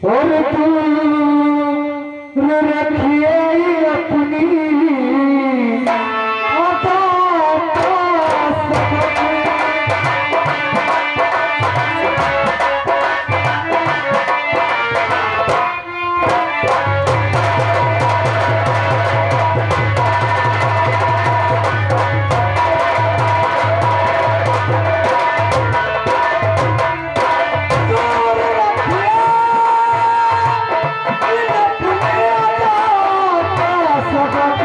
और दूर रखिए अपनी अदा का सबक।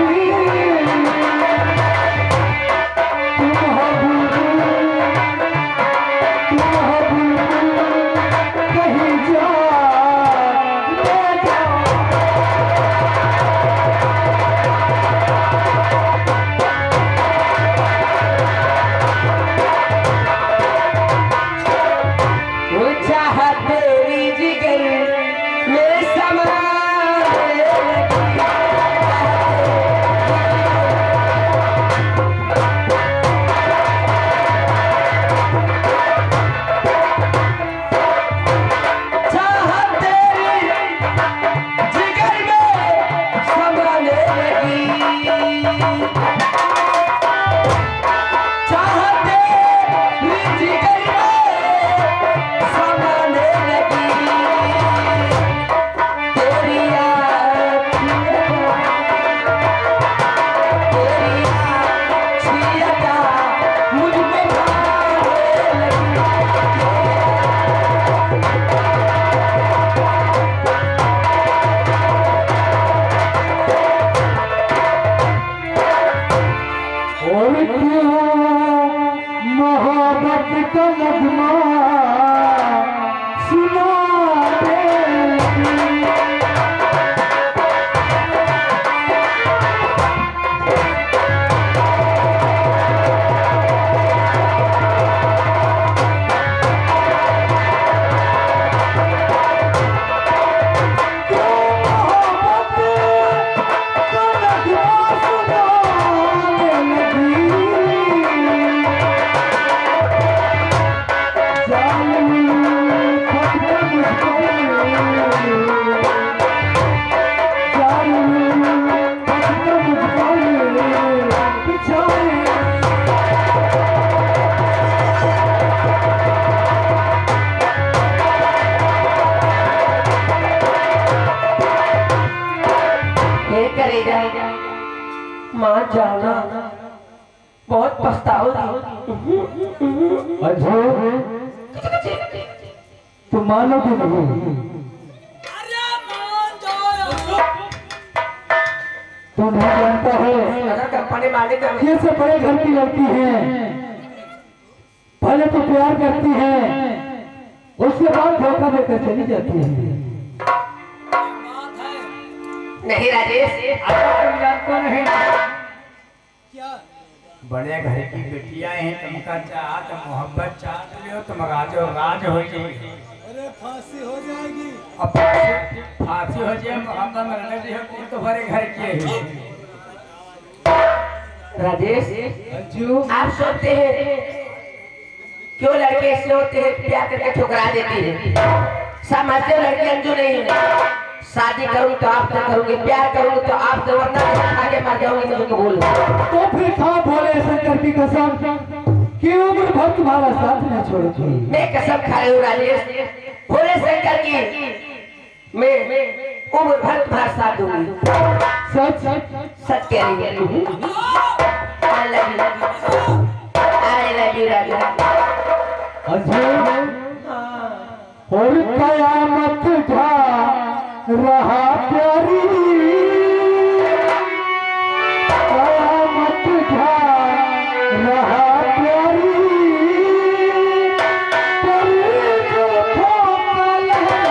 मोहब्बत का नगमा सुना दे। माँ जाना बहुत पछताओगी। तुम मानोगे नहीं। तुम नहीं जानता है ये से बड़े घर की लड़की है, पहले तो प्यार करती है, उसके बाद धोखा देकर चली जाती है। नहीं राजेश, जानता नहीं क्या बड़े घर की बेटियां हैं, तुमका चाहत मोहब्बत चाहत लियो, तुम राजो राज हो जाएगी। अरे फांसी हो जाएगी। अब फांसी हो जाए मोहब्बत मरने दी है, तो बड़े घर की है। राजेश आप सोचते हैं क्यों लड़के ऐसे होते हैं, प्यार करके ठुकरा देती है। समझते हो लड़की अंजू नहीं है। शादी करूंगी तो आपसे करूंगी, प्यार करूंगी तो आपसे, वरना आगे मर जाऊंगी मुझे बोल। तो फिर था भोले शंकर की कसम कि उम्र भर तुम्हारा साथ न छोड़ूंगी। मैं कसम खा रही हूँ राजेश, भोले शंकर की मैं उम्र भर तुम्हारा साथ दूंगी। सच सच कह रही है। I love you राजा। और कयामत ढा रहा प्यारी, कयामत ढा रहा प्यारी, पर जो ठोका लगा।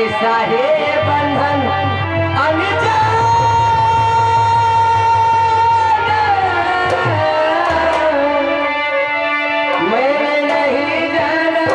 कैसा है बंधन अनजान मैंने नहीं जाना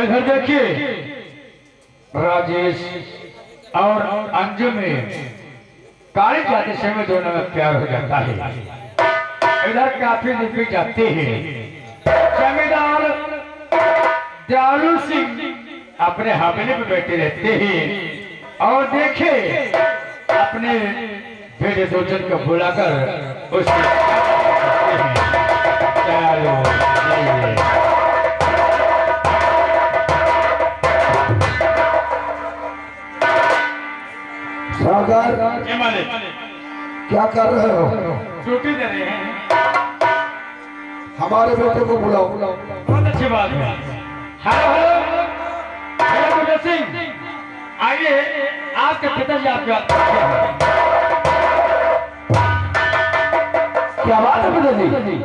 इधर देखिए राजेश और अंजू में काली जाति से में दोनों में प्यार हो जाता है। इधर काफी लिपी जाती है। जमींदार दयालु सिंह अपने हवेली में बैठे रहते हैं और देखे अपने बेटे दोजन को बुलाकर उसके सागर क्या कर रहे हो? छुट्टी दे रहे हैं। हमारे बेटे को बुलाओ। बहुत अच्छी बात है। हेलो हेलो हेलो सिंह, आइए आपके पिताजी आपकी बात करते हैं। क्या बात है पिताजी?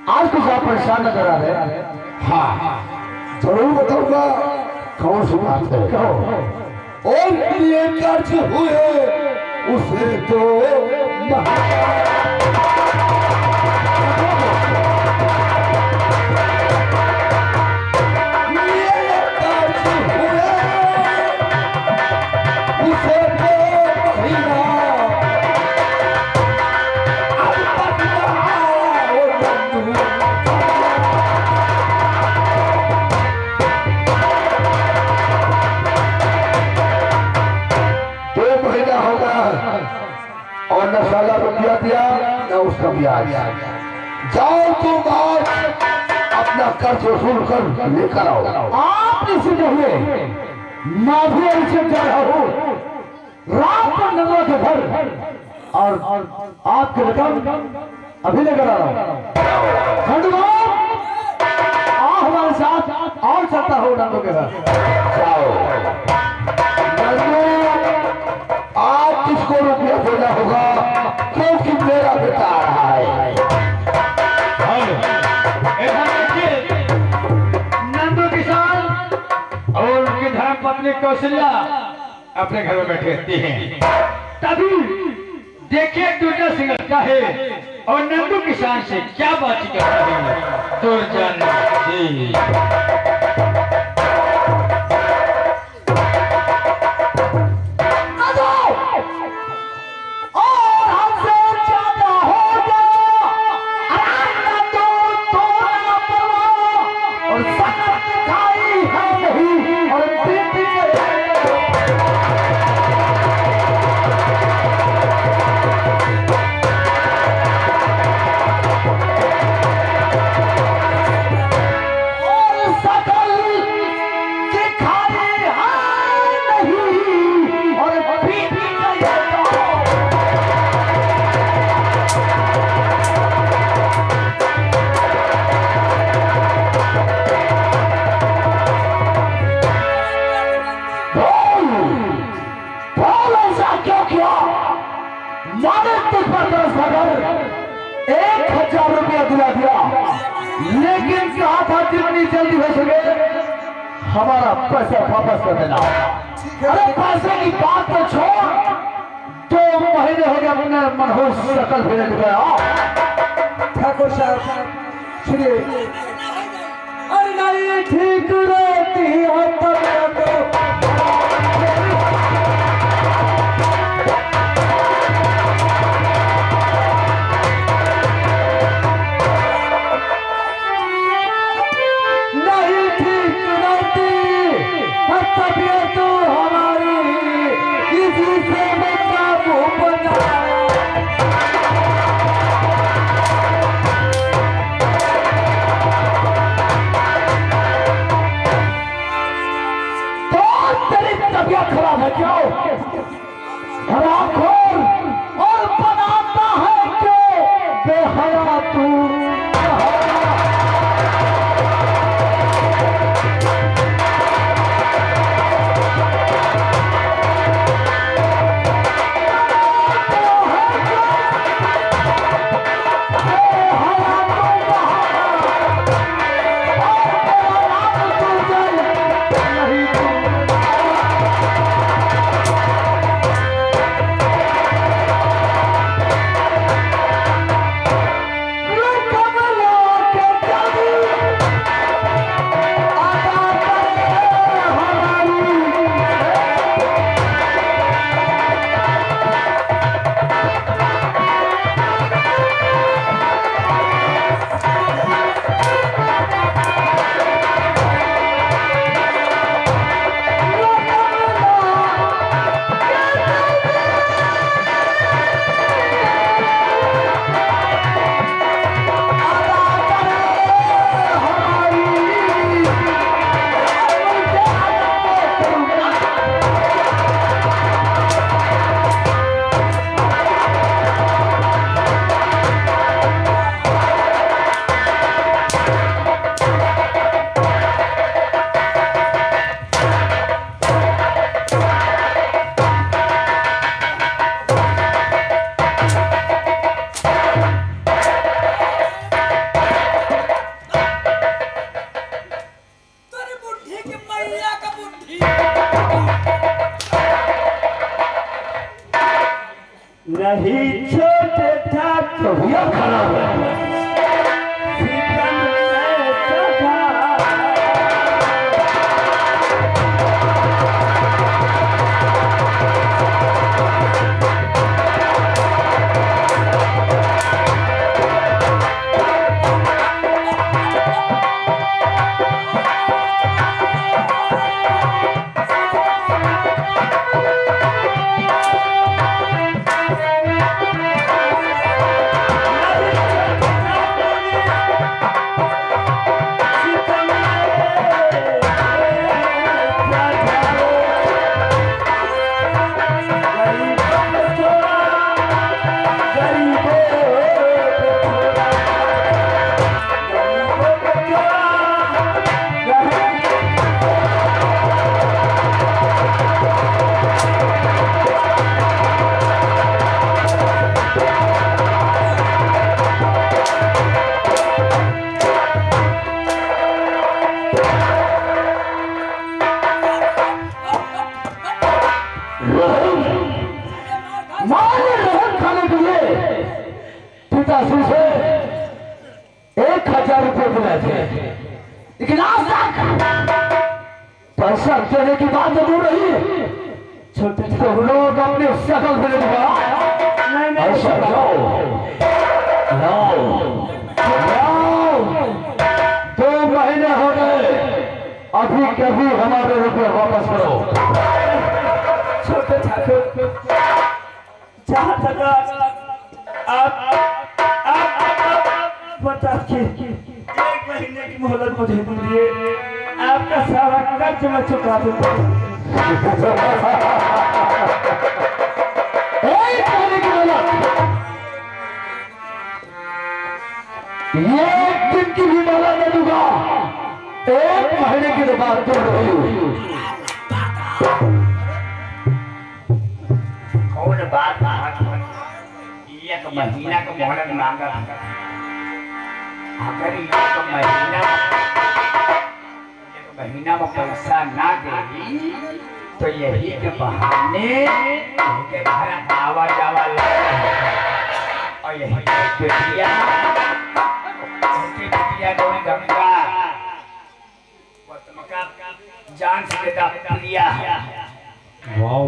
आज कुछ आप परेशान नजर आ रहे हैं। हाँ जरूर बताऊंगा। कौन सी बात है? कहो। और लेकर जो हुए उसे तो और न साला रुपया दिया न उसका ब्याज। जाओ तुम आज अपना कर्ज वसूल कर लेकर आओ। आप इसे जो हुए मैं भी इसे जा रहा हूँ रात पर नजर के घर और आपके रकम अभी लेकर आ रहा हूँ। हमारे साथ और चलता हो नंदू के घर। जाओ नंदू, आज किसको रुपया देना होगा क्योंकि मेरा बेटा आ रहा है। नंदू किसान और उनकी धर्म पत्नी कौशल्या अपने घर में बैठे रहती हैं। तभी देखिए दुर्गा सिंह का है और नंदू किसान से क्या बातचीत कर रहे हैं। दुर्जन लेकिन कहा था जितनी जल्दी हो सके हमारा पैसा वापस कर देना। अरे पैसे की बात तो छोड़, 2 महीने हो गए अपने मनहूस शकल भेज गया। ठाकुर साहब सुनिए, अरे नहीं ठीक रहती है तब तबीयत हमारी किसी से काबू बना। तो तेरी तबीयत खराब है क्यों? हरामखोर और बनाता है क्यों बेहया तू? नहीं छोटे ठाकुर खड़ा है। खाने के लिए पिताश्री से 1000 रुपये मिले थे, लेकिन आज तक पैसा देने की बात जरूर रही। छोटे तो लोग अपने शकल में ऐसा जाओ 2 महीने हो गए, अभी कभी हमारे रुपये वापस करो। छोटे ठाकुर जहाँ तक आप बता के 1 महीने की मोहलत मुझे दीजिए, आपका सारा कर्ज मैं चुका दूंगा। ये 1 दिन की भी माला नहीं दूंगा, 1 महीने की तो बात कर रही हूँ। कौन बात 1 महीना का मोहलत मांगा, अगर 1 महीना में पैसा ना देगी तो यही के बहाने के घर आवा जावा और यही बेटिया डोरी गंगा जान से देता Priya. Wow,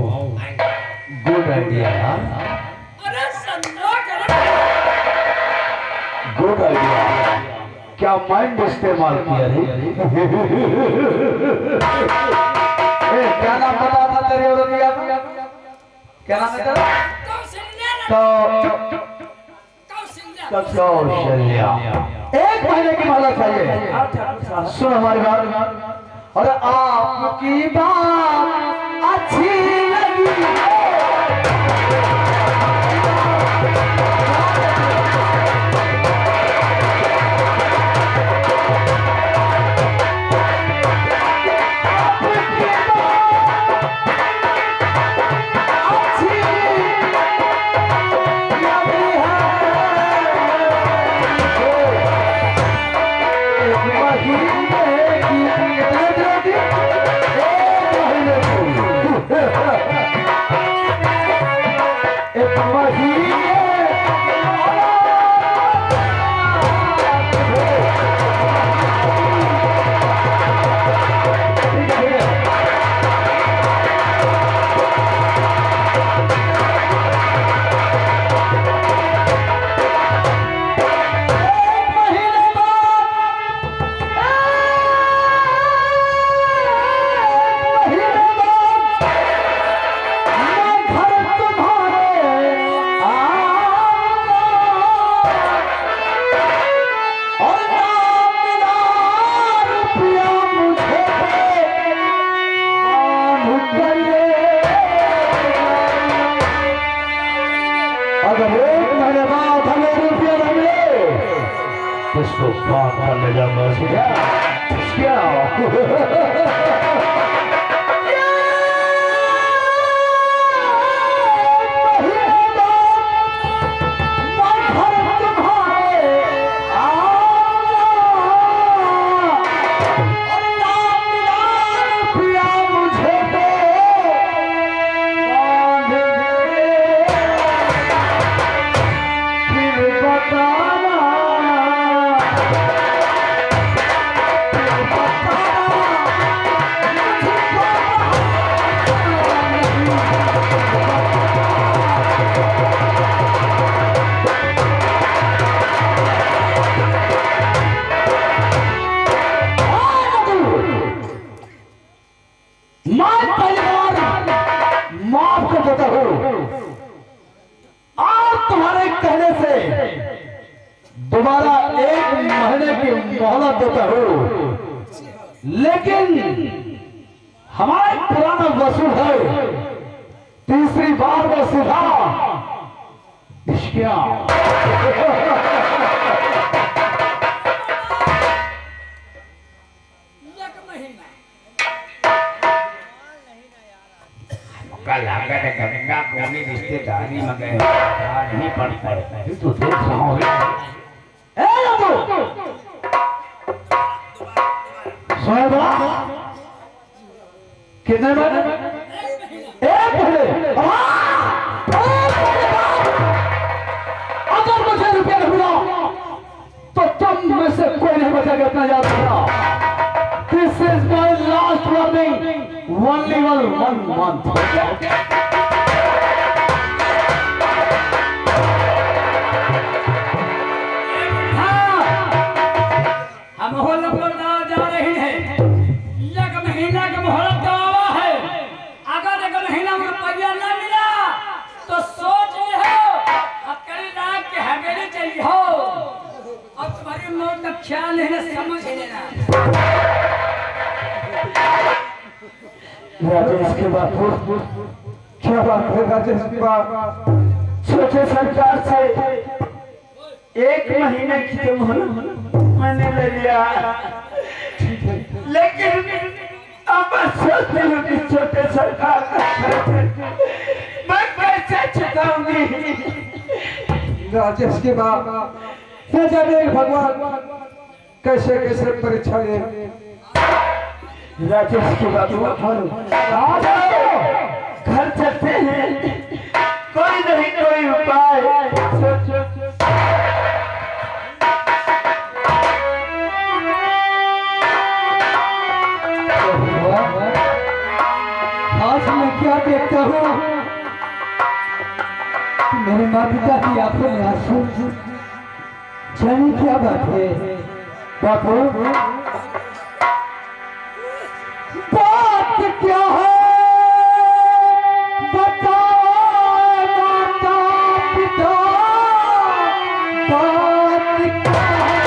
good idea, good idea. क्या माइंड इस्तेमाल किया रे? क्या नाम बता था तेरे औरतिया? क्या नाम है तेरा? कौशल्या। 1 महीने की माला चाहिए। सुन हमारी बात, और आपकी बात अच्छी लगी। इसको बात करने जाऊंगा दोबारा 1 महीने की मोहलत देता हूँ, लेकिन हमारे पुराना वसूल है, तीसरी बार में सीधा इश्किया। लागत है गंगा कोनी रिश्तेदारी में गए नहीं पड़ता है तो देख रहा कितने बार 1 महीने ख्याल है ना, समझ लेना। राजेश के बापू, क्या बात है राजेश के बाप? छोटे सरकार से 1 महीने की तो मोहलत मैंने ले लिया, लेकिन अब मैं सोचती हूँ कि छोटे सरकार का खर्च मैं कैसे चुकाऊंगी। राजेश के बाप, न जाने भगवान कैसे कैसे परीक्षा ले। राजेश के बाबू आ जाओ, घर चलते हैं, कोई नहीं कोई उपाय सोचो। आज मैं क्या देखता हूँ, मेरे माँ पिता की आंखों में आंसू, जाने क्या बात है बापू? बात क्या है बताओ माता पिता, बात क्या है?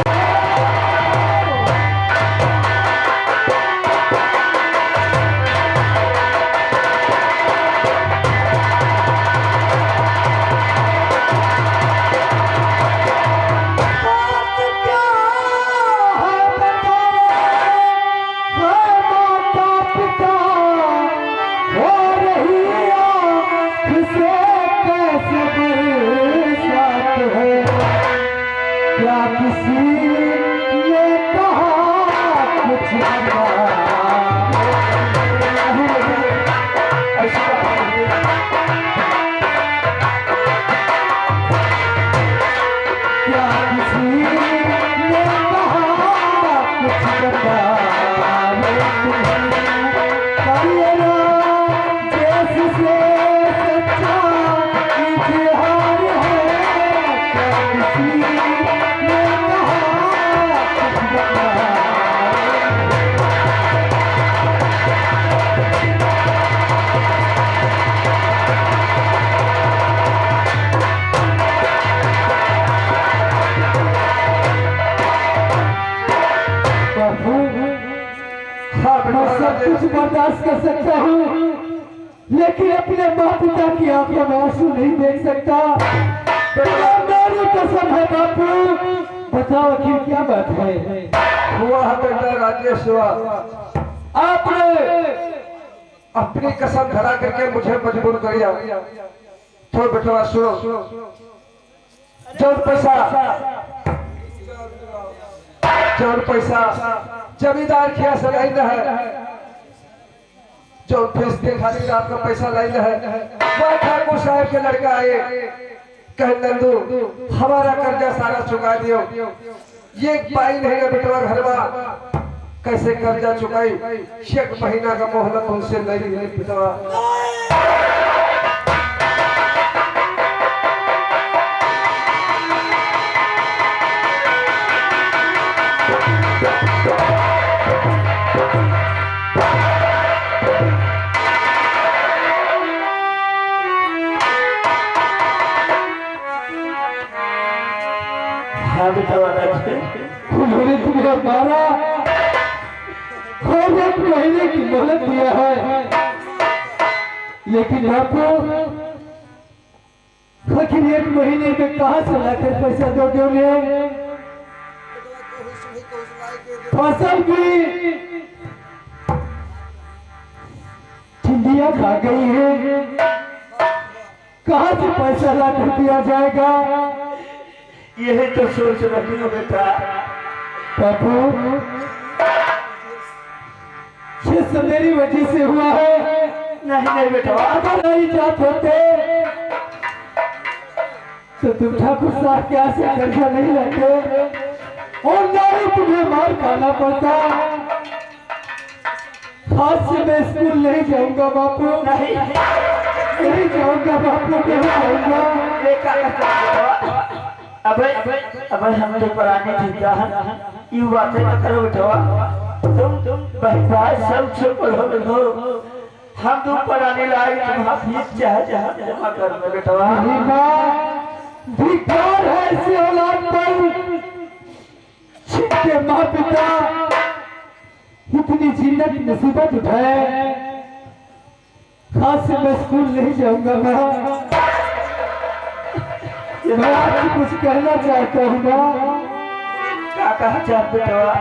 क्या किसी ने कहा कुछ क्या किसी ने कहा कुछ देश से सच्चा इजहार है, क्या किसी ने कहा कुछ मैं सब कुछ बर्दाश्त कर सकता हूँ, लेकिन अपने माँ पिता की आंखों में आंसू नहीं देख सकता। मेरी कसम है बापू, बताओ आखिर क्या बात है? हुआ है बेटा राजेश, हुआ। आपने अपनी कसम धरा करके मुझे मजबूर कर दिया। तो बेटा सुनो, जो पैसा जमींदार किया से लाइन है, जो फीस दिन खातिर आपका पैसा लाइन है, वह ठाकुर साहब के लड़का आए, कह नंदू हमारा कर्जा सारा चुका दियो। ये पाई नहीं है बेटवा घरवा, कैसे कर्जा चुकाई? 1 महीना का मोहलत उनसे नहीं है बेटवा। उन्होंने तुम्हें मारा और 1 महीने की मोहलत दिया है, लेकिन आपको आखिर 1 महीने में कहाँ से लाकर पैसा दोगे? फसल भी ठंडिया खा गई है, कहाँ से पैसा लाकर दिया जाएगा? यही तो सोच रही हूँ बेटा। बापू, ये सब मेरी वजह से हुआ है। नहीं बेटा, अगर नहीं जात होते तो तुम ठाकुर साहब के यहाँ से कर्जा नहीं लेते और ना ही तुम्हें मार खाना पड़ता। आज से मैं स्कूल नहीं जाऊंगा बापू, नहीं जाऊंगा बापू, नहीं जाऊंगा। अब हम तो पुराने ठीक है, ये बातें न करो बेटा। तुम भाई सब से पढ़ो, हम तुम पढ़ाने लायक, तुम फीस चाहे जमा कर में बेटा। धिक्कार है ऐसी औलाद पर, छिपके माँ पिता इतनी जिन्नत मुसीबत उठाए, खास से मैं स्कूल नहीं जाऊंगा माँ। मैं आपसे कुछ कहना चाहता हूँ माँ। क्या कहा चाहते बेटवा?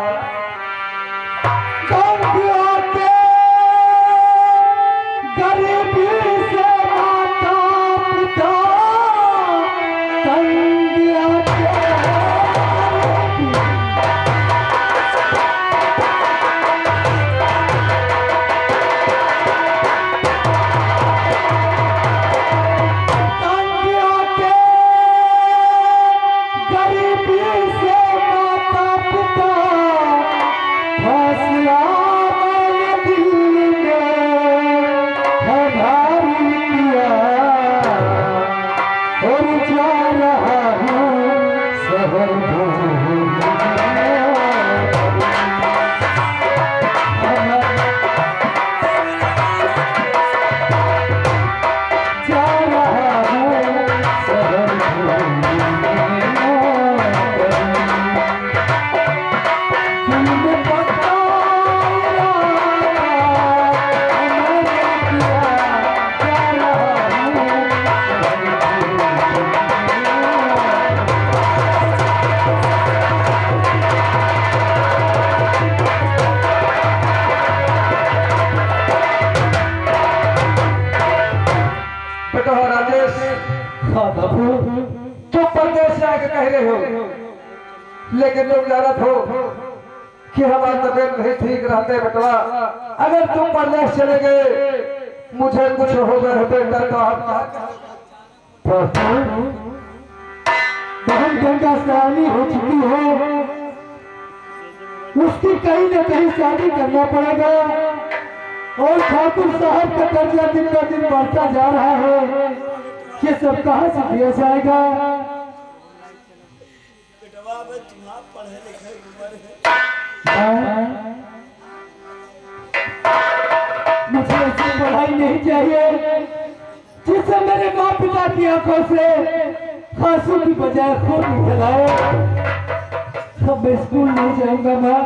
गरीबी से माता पिता तंग आते। तो परदेश से आके कह रहे हो, लेकिन तुम जानत हो कि हमारी तबीयत नहीं ठीक रहते बेटवा। अगर तुम परदेश चले गए, मुझे कुछ हो गए बेटा तो बहुत गंगा स्नानी हो चुकी हो, उसकी कहीं न कहीं शादी करना पड़ेगा। और ठाकुर साहब का कर्जा दिन ब दिन बढ़ता जा रहा है, ये सब कहाँ से किया जाएगा? पढ़े लिखे उम्र है। मुझे ऐसी पढ़ाई नहीं चाहिए जिससे मेरे माँ पिता की आंखों से आंसू की बजाय खून निकल आए। अब मैं स्कूल नहीं जाऊंगा माँ,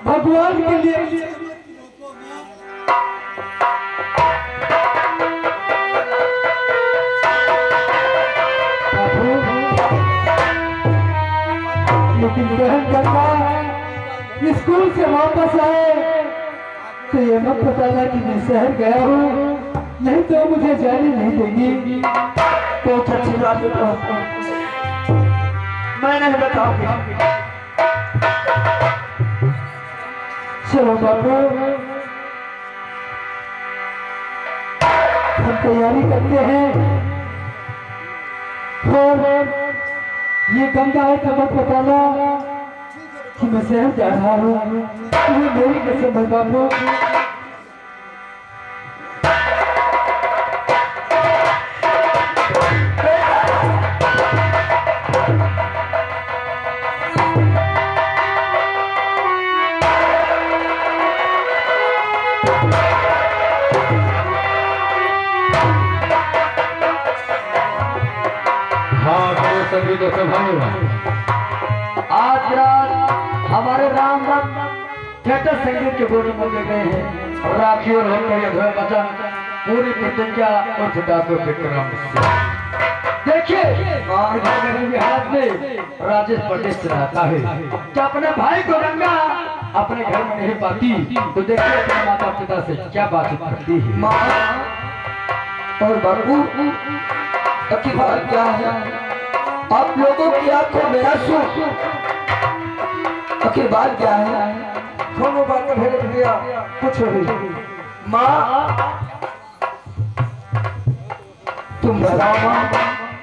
भगवान के लिए। लेकिन बहन करना स्कूल से वापस आए तो ये मत बताना कि मैं शहर गया हूँ, नहीं तो मुझे जाने नहीं देगी। बहुत अच्छी बात है, मैं नहीं बताऊंगी। चलो बाबू, हम तैयारी करते हैं। और ये गंगा है तो मत बताना कि मैं शहर जा रहा हूँ। तुम्हें मेरी कसम है बाबू। सभी दोस्तों भाइयों, आज रात हमारे राम थिएटर संगीत के बोर्ड में गए हैं। राखी और होकर बचन पूरी प्रतिज्ञा और डाको विक्रम से देखिए मेरे हाथ में राजेश पटेल रहता है कि अपने भाई को गंगा अपने घर में नहीं पाती तो देखिए अपने माता पिता से क्या बातचीत करती है। माँ और बाबू, अखिल बात क्या है? आप लोगों की आंखों में आंसू, आखिर बात क्या है? दोनों बात का भेद दिया कुछ नहीं। माँ तुम बताओ माँ,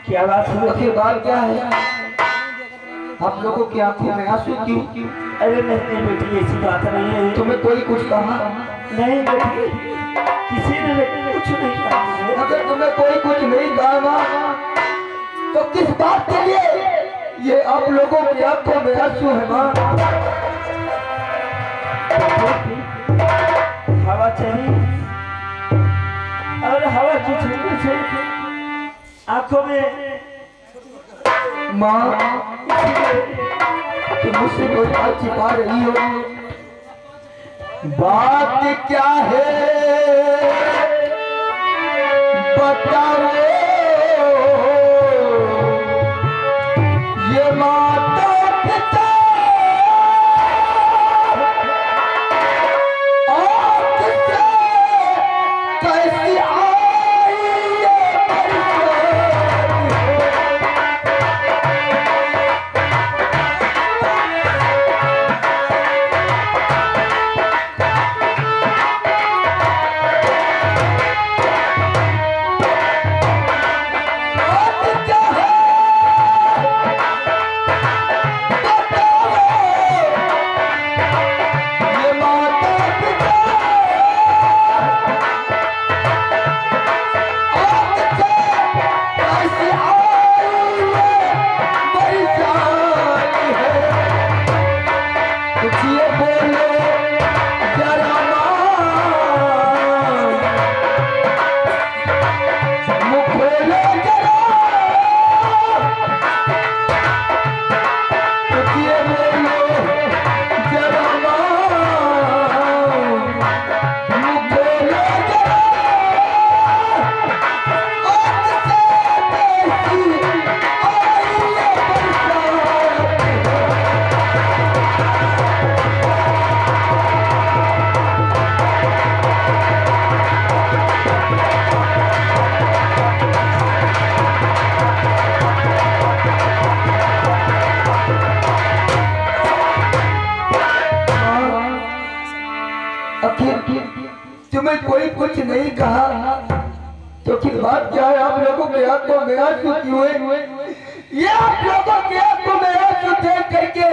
क्या बात है? आखिर बात क्या है? आप लोगों की आंखों में आंसू क्यों? अरे नहीं बेटी, ऐसी बात नहीं है। तुम्हें कोई कुछ कहा? नहीं बेटी, किसी ने कुछ नहीं कहा। अगर तुम्हें कोई कुछ नहीं कहा माँ, तो किस बात के लिए ये आप लोगों की आंखों में आंसू है माँ? हवा चली और हवा की छूने से आंखों में माँ तुम मुझसे कोई बात छिपा रही हो। बात क्या है बताओ। ये माता पिता आपसे कैसी आई ये तुम्हें कोई कुछ नहीं कहा तो फिर बात क्या है? आप लोगों के हाथ को मेरा क्यों हुए? ये आप लोगों के हाथ को मेरा क्यों देख करके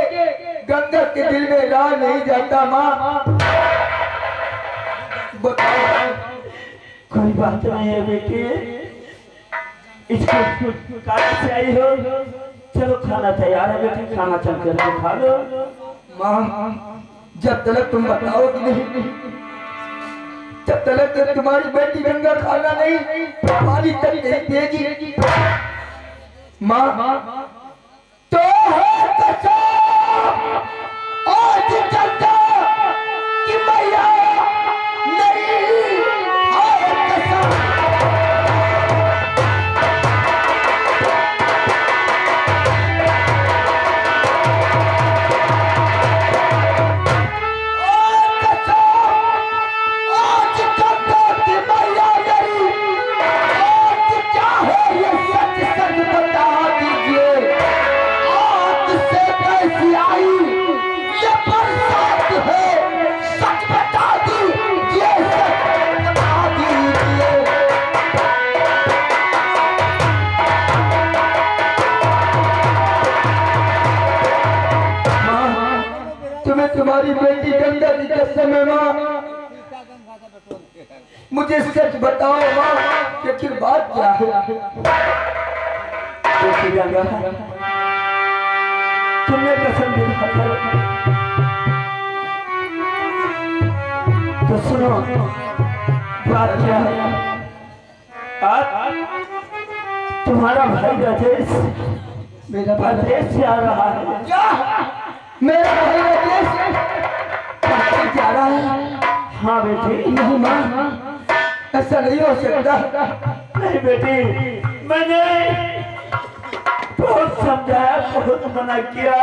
गंगा के दिल में रहा नहीं जाता। माँ बताओ। कोई बात नहीं है बेटी, इसको काट से आई हो। चलो खाना तैयार है बेटी, खाना चल कर खा लो। माँ जब तक तुम बताओगी नहीं जब तक तुम्हारी बेटी गंगा खाना नहीं पानी तक नहीं पिएगी। माँ तो है कसम आज चलता कि मैया नहीं है कसम। तुम्हारी बेटी गंगा जी के समय माँ मुझे सच बताओ माँ कि फिर बात क्या है? बेटी गंगा तुमने कसम दी तो सुनो बात क्या है। आज तुम्हारा भाई राजेश मेरा प्रदेश से आ रहा है। क्या मेरा भाई राजेश जा रहा है? हाँ बेटी। नहीं माँ ऐसा नहीं हो सकता। नहीं बेटी, मैंने बहुत समझाया बहुत मना किया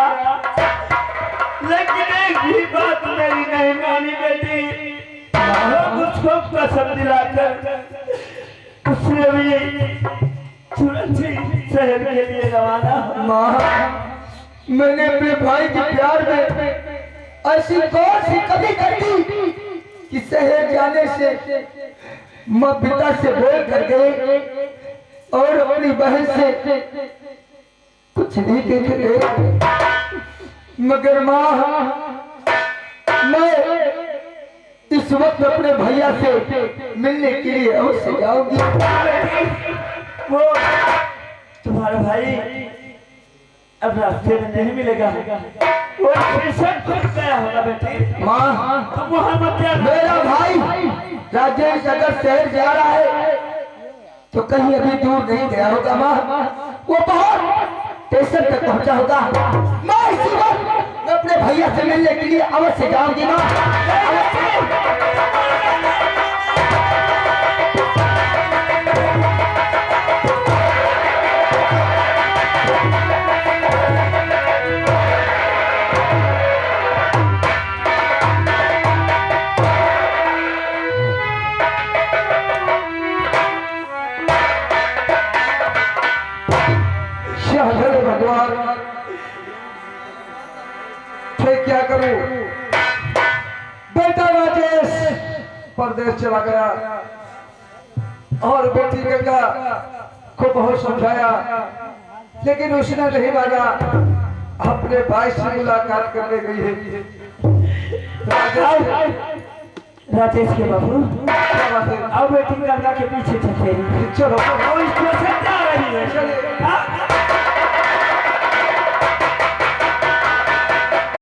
लेकिन एक भी बात मेरी नहीं मानी बेटी। उसको कसम दिलाकर उसने भी तुरंत ही शहर के लिए रवाना। माँ मैंने अपने भाई के प्यार में ऐसी कौन सी कमी कर दी कि शहर जाने से माँ पिता से बोल कर गए और अपनी बहन से कुछ नहीं कह गए। मगर माँ मैं इस वक्त अपने भैया से मिलने के लिए अवश्य जाऊंगी। वो तुम्हारा भाई अब रास्ते में नहीं मिलेगा, वो स्टेशन पर गया होगा बेटी। माँ तुम वहाँ मत जाना। मेरा भाई राजेश अगर शहर जा रहा है तो कहीं अभी दूर नहीं गया होगा। माँ वो बहुत स्टेशन सोचा होगा मैं इसी वक्त अपने भैया से मिलने के लिए अवश्य जाऊंगी माँ। शहर भगवान फिर क्या करूं? बेटा राजेश परदेश चला गया और बेटी गंगा को बहुत समझाया, लेकिन उसने नहीं माना। अपने भाई से मुलाकात करने गई है। राजेश के बाबू क्या बात है? अब बेटी गंगा के पीछे चलते हैं। चलो वो स्टेशन जा रही है। चलिए।